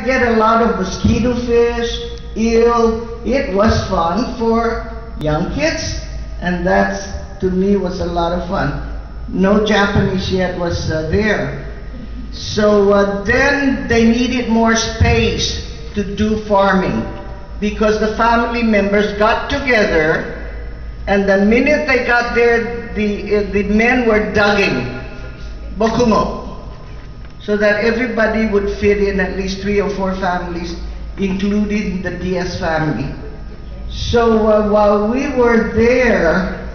I get a lot of mosquito fish, eel. It was fun for young kids, and that's, to me, was a lot of fun. No Japanese yet was there. So then they needed more space to do farming because the family members got together, and the minute they got there, the men were digging bokungo, so that everybody would fit in, at least 3 or 4 families, including the Diaz family. So while we were there,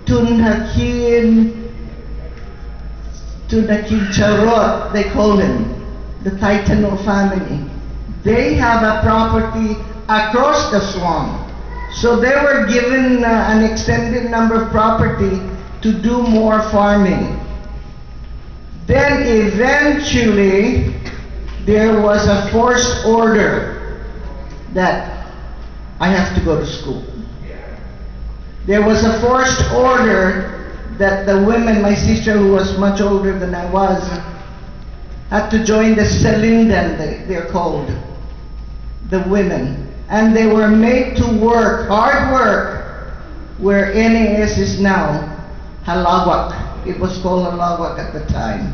Tunakin Charot, they call him, the Titano family. They have a property across the swamp. So they were given an extended number of property to do more farming. Then eventually, there was a forced order that I have to go to school. There was a forced order that the women, my sister who was much older than I was, had to join the Selindan, they're called, the women. And they were made to work, hard work, where NAS is now, Halawak. It was called Halawak at the time.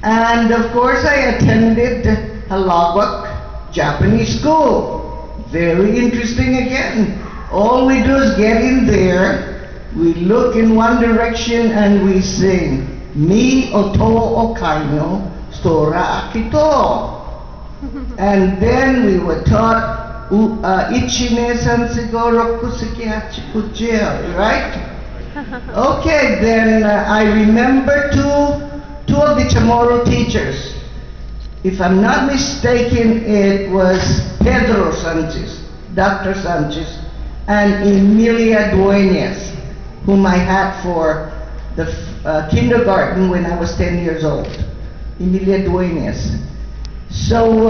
And of course I attended Halawak Japanese school. Very interesting again. All we do is get in there, we look in one direction and we sing, Mi oto okaino, stora akito. And then we were taught, ichine san siguro kusikihachi kuchia, right? Okay, then I remember two of the Chamorro teachers. If I'm not mistaken, it was Pedro Sanchez, Dr. Sanchez, and Emilia Dueñas, whom I had for the kindergarten when I was 10 years old. Emilia Dueñas. So